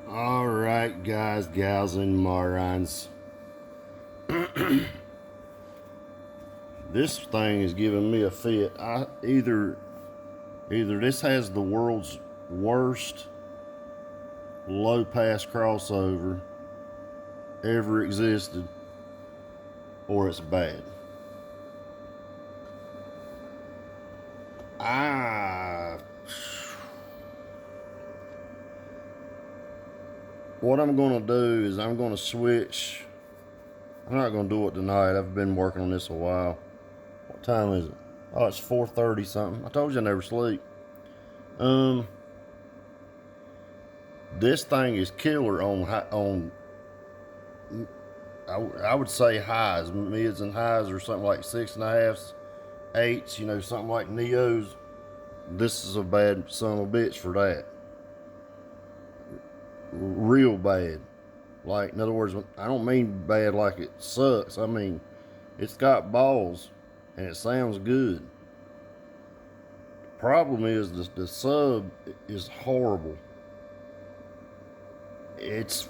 Alright, guys, gals, and morons. This thing is giving me a fit. Either this has the world's worst low pass crossover ever existed, or it's bad. What I'm going to do is I'm going to switch. I'm not going to do it tonight. I've been working on this a while. What time is it? Oh, it's 4:30 something. I told you I never sleep. This thing is killer on I would say highs, mids and highs, or something like 6.5s, 8s, something like Neos. This is a bad son of a bitch for that. Real bad. Like, in other words, I don't mean bad like it sucks. I mean, it's got balls and it sounds good. The problem is the sub is horrible. This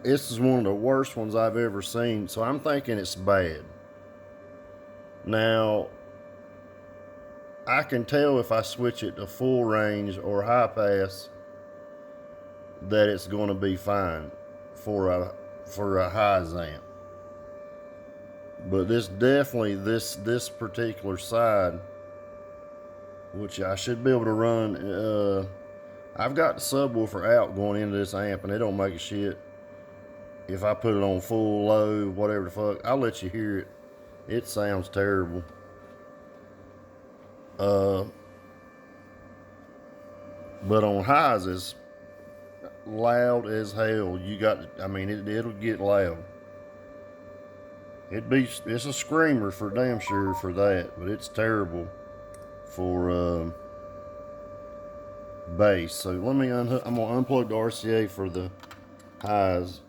is one of the worst ones I've ever seen, so I'm thinking it's bad. Now, I can tell if I switch it to full range or high pass that it's going to be fine for a high amp. But this particular side, which I should be able to run, I've got the subwoofer out going into this amp, and it don't make a shit. If I put it on full, low, whatever the fuck, I'll let you hear it. It sounds terrible. But on highs, it's loud as hell. It'll get loud. It's a screamer for damn sure for that, but it's terrible for bass. So let me I'm gonna unplug the RCA for the highs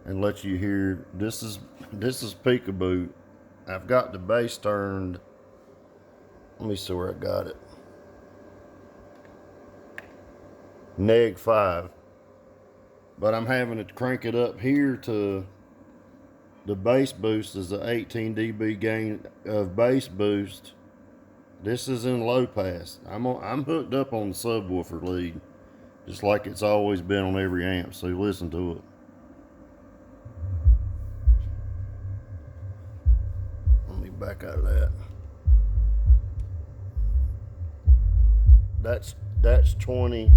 and let you hear. This is peekaboo. I've got the bass turned. Let me see where I got it. Neg 5. But I'm having to crank it up here to the bass boost is the 18 dB gain of bass boost. This is in low pass. I'm hooked up on the subwoofer lead, just like it's always been on every amp. So listen to it. Let me back out of that. That's 20.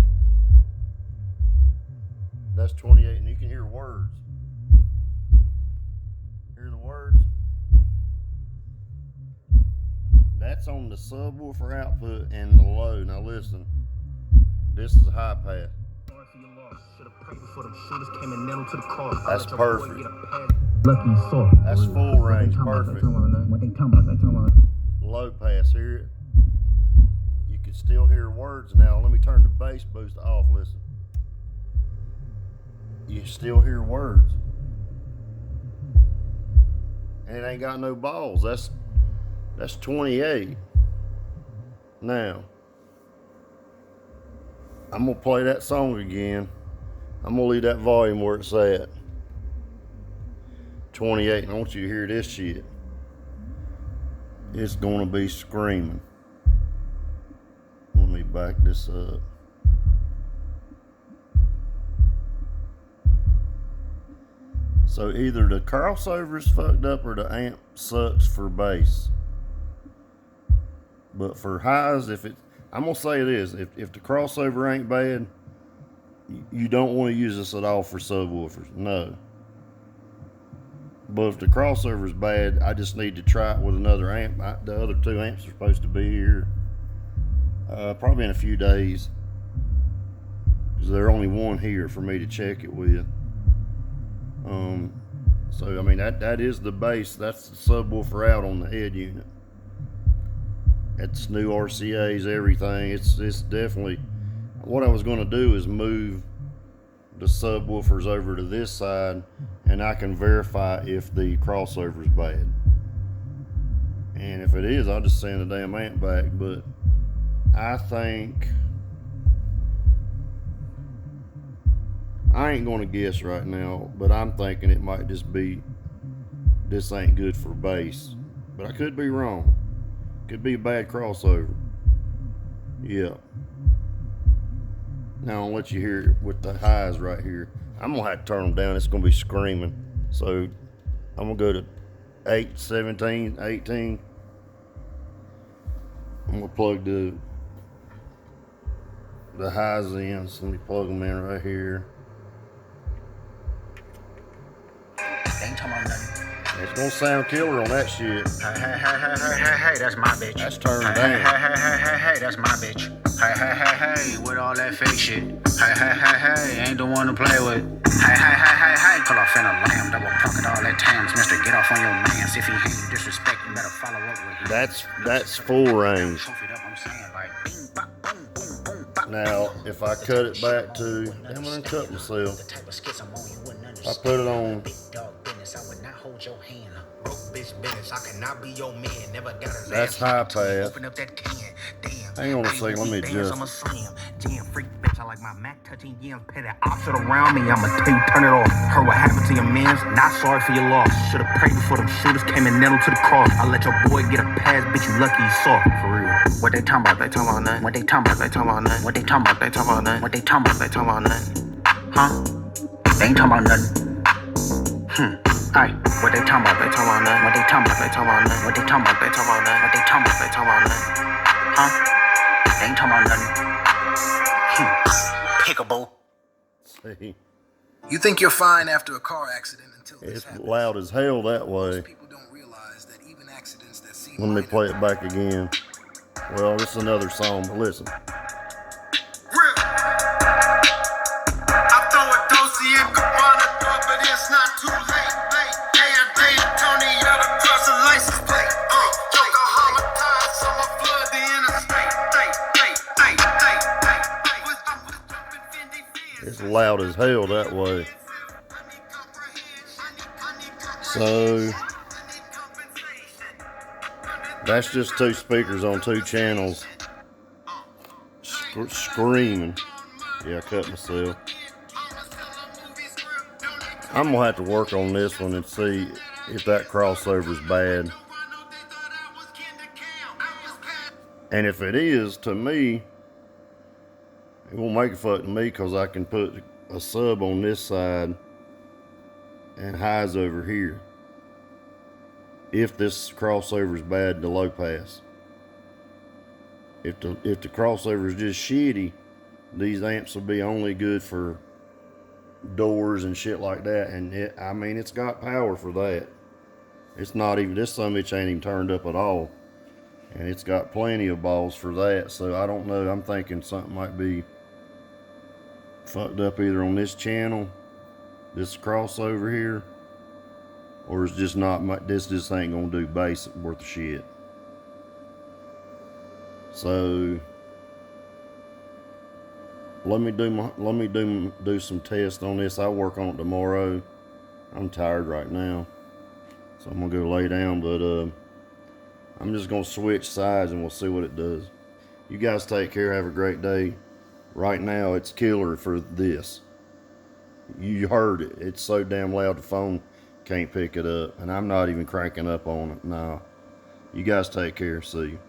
That's 28, and you can hear words. Hear the words? That's on the subwoofer output and the low. Now listen, this is a high pass. That's perfect. That's full range, perfect. Low pass, hear it? You can still hear words now. Let me turn the bass boost off, listen. You still hear words. And it ain't got no balls. That's 28. Now, I'm gonna play that song again. I'm gonna leave that volume where it's at. 28, and I want you to hear this shit. It's gonna be screaming. Let me back this up. So either the crossover's fucked up or the amp sucks for bass. But for highs, I'm gonna say this: if the crossover ain't bad, you don't want to use this at all for subwoofers. No. But if the crossover's bad, I just need to try it with another amp. The other two amps are supposed to be here probably in a few days, because there's only one here for me to check it with. So I mean that is the bass. That's the subwoofer out on the head unit. It's new RCAs, everything. It's definitely. What I was going to do is move the subwoofers over to this side, and I can verify if the crossover is bad. And if it is, I'll just send the damn amp back. But I think I ain't gonna guess right now, but I'm thinking it might just be this ain't good for bass. But I could be wrong. Could be a bad crossover. Yeah. Now I'll let you hear it with the highs right here. I'm gonna have to turn them down. It's gonna be screaming. So I'm gonna go to 8, 17, 18. I'm gonna plug the highs in. So let me plug them in right here. Ain't talking about nothing. It's gonna sound killer on that shit. Hey, that's my bitch. That's turned down. Hey, that's my bitch. Hey, with all that fake shit. Hey, ain't the one to play with. Hey, pull off in a lamb, double pocket all that tams. Mister, get off on your mans. If he hate you disrespect, you better follow up with him. That's full range. Now, if I cut it back to, damn, I done cut myself. I put it on. That's high pass. Hang on a second, let me adjust. I like my Mac touching yams, pay the opposite around me. I'ma tell you, turn it off. Heard what happened to your mans, not sorry for your loss. Should've prayed before them shooters came and nailed to the cross. I let your boy get a pass, bitch, you lucky you saw. For real. What they talking about? They talking about nothing. What they talking about? They talking about nothing. What they talking about? They talking about nothing. What they talking about? They talking about nothing. Huh? They ain't talking about nothing. Aye. What they talking about? They talking about nothing. What they talking about? They talking about nothing. What they talking about? They talking about nothing. What they talking about? They talking about nothing. Huh? They ain't talking about nothing. Pickable. See, You think you're fine after a car accident until this it's happens. loud as hell that way. People don't realize that even accidents that seem Let me minor play it back again. Well, this is another song, but listen. It's loud as hell that way. So that's just two speakers on two channels screaming. Yeah, I cut myself. I'm gonna have to work on this one and see if that crossover's bad. And if it is, to me, it won't make a fuck to me because I can put a sub on this side and highs over here. If this crossover is bad, the low pass. If the crossover is just shitty, these amps will be only good for doors and shit like that. And it's got power for that. It's not even, this some bitch ain't even turned up at all. And it's got plenty of balls for that. So I don't know. I'm thinking something might be fucked up either on this channel, this crossover here, or it's just not, this just ain't gonna do bass worth of shit. So let me do some tests on this. I'll work on it tomorrow. I'm tired right now, so I'm gonna go lay down, but I'm just gonna switch sides and we'll see what it does. You guys take care, have a great day. Right now it's killer for this. You heard it. It's so damn loud the phone can't pick it up, and I'm not even cranking up on it. No. You guys take care. See you.